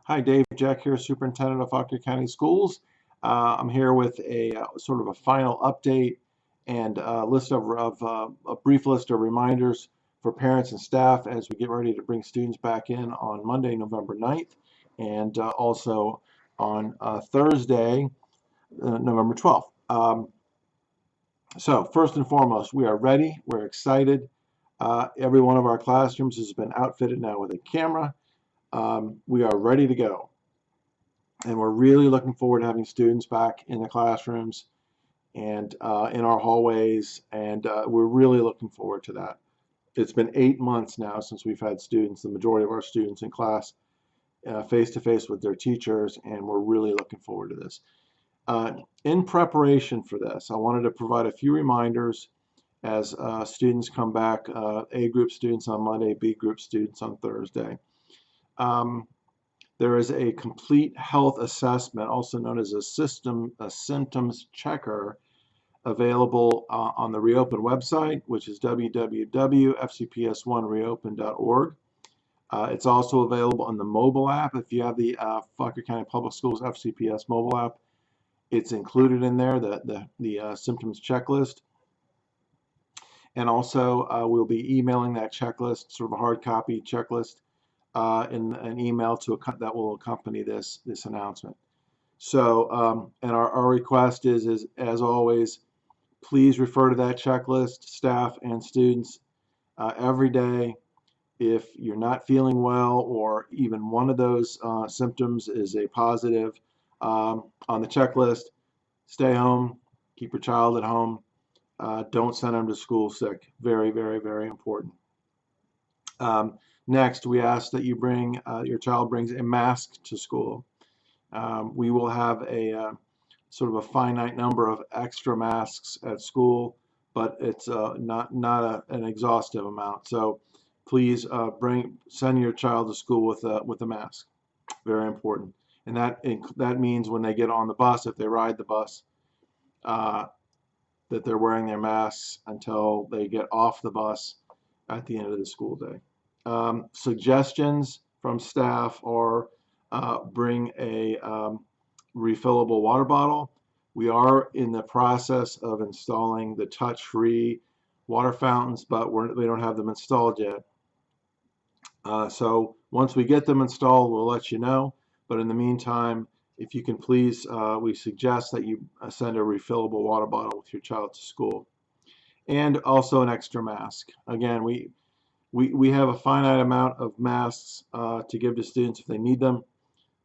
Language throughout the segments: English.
Hi, Dave. Jeck here, Superintendent of Fauquier County Schools. I'm here with a sort of a final update and a brief list of reminders for parents and staff as we get ready to bring students back in on Monday, November 9th, and also on Thursday, November 12th. So first and foremost, we are ready. We're excited. Every one of our classrooms has been outfitted now with a camera. We are ready to go. And we're really looking forward to having students back in the classrooms and in our hallways, and we're really looking forward to that. It's been 8 months now since we've had students, the majority of our students in class, face-to-face with their teachers, and we're really looking forward to this. In preparation for this, I wanted to provide a few reminders as students come back, A group students on Monday, B group students on Thursday. There is a complete health assessment, also known as a symptoms checker, available on the Reopen website, which is www.fcps1reopen.org. It's also available on the mobile app. If you have the Fauquier County Public Schools FCPS mobile app, it's included in there, the symptoms checklist. And also, we'll be emailing that checklist, sort of a hard copy checklist, in an email that will accompany this announcement. So, and our request is, as always, please refer to that checklist, staff and students, every day. If you're not feeling well, or even one of those symptoms is a positive on the checklist, stay home, keep your child at home. Don't send them to school sick. Very, very, very important. Next, we ask that your child brings a mask to school. We will have a sort of a finite number of extra masks at school, but it's not an exhaustive amount. So please send your child to school with a mask. Very important. And that means when they get on the bus, if they ride the bus, that they're wearing their masks until they get off the bus at the end of the school day. Suggestions from staff are bring a refillable water bottle. We are in the process of installing the touch-free water fountains, but we don't have them installed yet. So once we get them installed, we'll let you know. But in the meantime, if you can please, we suggest that you send a refillable water bottle with your child to school. And also an extra mask. Again, we have a finite amount of masks to give to students if they need them,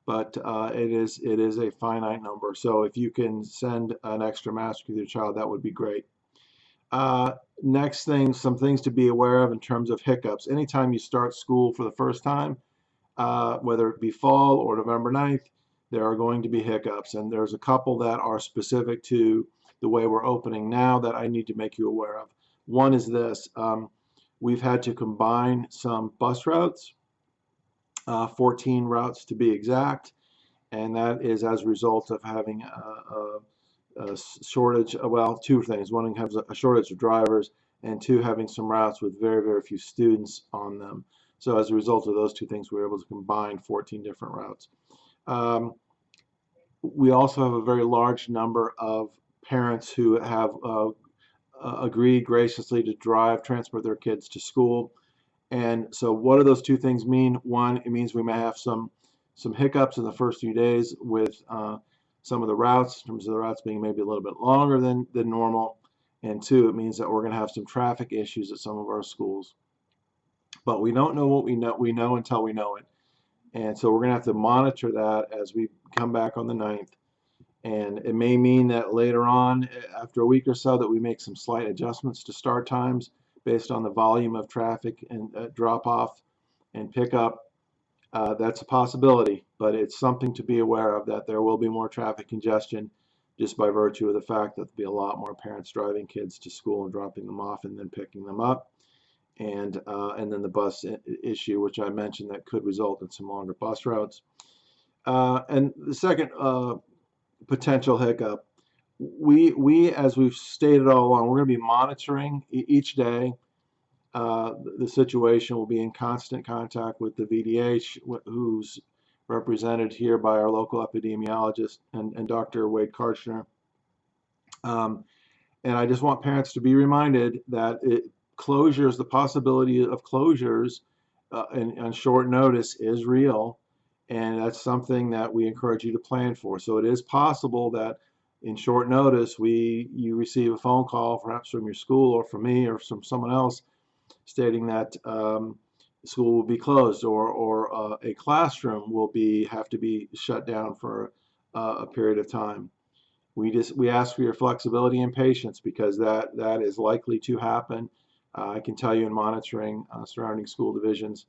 but it is a finite number. So if you can send an extra mask with your child, that would be great. Next thing, some things to be aware of in terms of hiccups. Anytime you start school for the first time, whether it be fall or November 9th, there are going to be hiccups, and there's a couple that are specific to the way we're opening now that I need to make you aware of. One is this. We've had to combine some bus routes, 14 routes to be exact, and that is as a result of having a shortage, well, two things. One, has a shortage of drivers, and two, having some routes with very, very few students on them. So as a result of those two things, we were able to combine 14 different routes. We also have a very large number of parents who have agreed graciously to transport their kids to school. And so what do those two things mean? One, it means we may have some hiccups in the first few days with some of the routes, in terms of the routes being maybe a little bit longer than normal. And two, it means that we're going to have some traffic issues at some of our schools. But we don't know what we know until we know it. And so we're going to have to monitor that as we come back on the 9th. And it may mean that later on, after a week or so, that we make some slight adjustments to start times based on the volume of traffic and drop-off and pickup. That's a possibility, but it's something to be aware of, that there will be more traffic congestion just by virtue of the fact that there'll be a lot more parents driving kids to school and dropping them off and then picking them up. And then the bus issue, which I mentioned, that could result in some longer bus routes. And the second potential hiccup, we as we've stated all along, we're going to be monitoring each day. The situation. Will be in constant contact with the VDH, who's represented here by our local epidemiologist and Dr. Wade Karchner. And I just want parents to be reminded that closures, the possibility of closures on short notice is real, and that's something that we encourage you to plan for. So it is possible that in short notice you receive a phone call, perhaps from your school or from me or from someone else, stating that school will be closed, or a classroom will have to be shut down for a period of time. We ask for your flexibility and patience, because that is likely to happen. I can tell you, in monitoring surrounding school divisions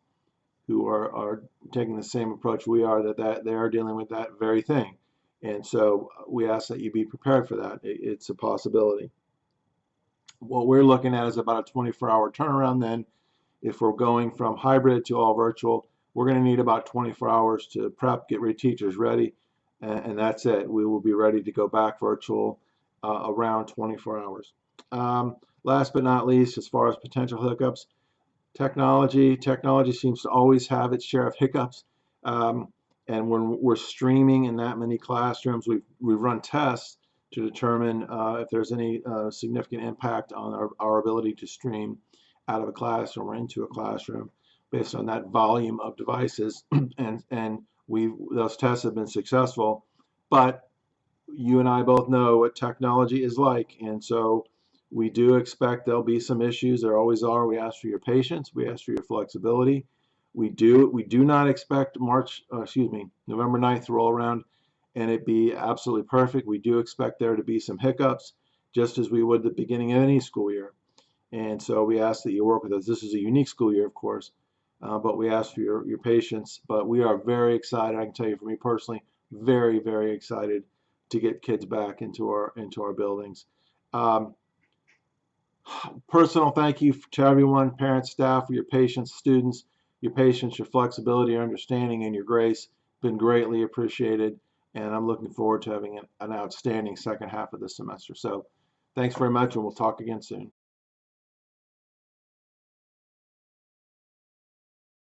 who are taking the same approach we are, that they are dealing with that very thing. And so we ask that you be prepared for that. It's a possibility. What we're looking at is about a 24-hour turnaround then. If we're going from hybrid to all virtual, we're going to need about 24 hours to prep, get teachers ready, and that's it. We will be ready to go back virtual around 24 hours. Last but not least, as far as potential hiccups, technology seems to always have its share of hiccups. And when we're streaming in that many classrooms, we've run tests to determine if there's any significant impact on our ability to stream out of a classroom or into a classroom based on that volume of devices. and those tests have been successful, but you and I both know what technology is like, and so we do expect there'll be some issues. There always are. We ask for your patience. We ask for your flexibility. We do not expect November 9th to roll around and it be absolutely perfect. We do expect there to be some hiccups, just as we would at the beginning of any school year. And so we ask that you work with us. This is a unique school year, of course, but we ask for your patience. But we are very excited. I can tell you, for me personally, very, very excited to get kids back into our buildings. Personal thank you to everyone, parents, staff, for your patience, students, your patience, your flexibility, your understanding, and your grace. Been greatly appreciated, and I'm looking forward to having an outstanding second half of this semester. So thanks very much, and we'll talk again soon.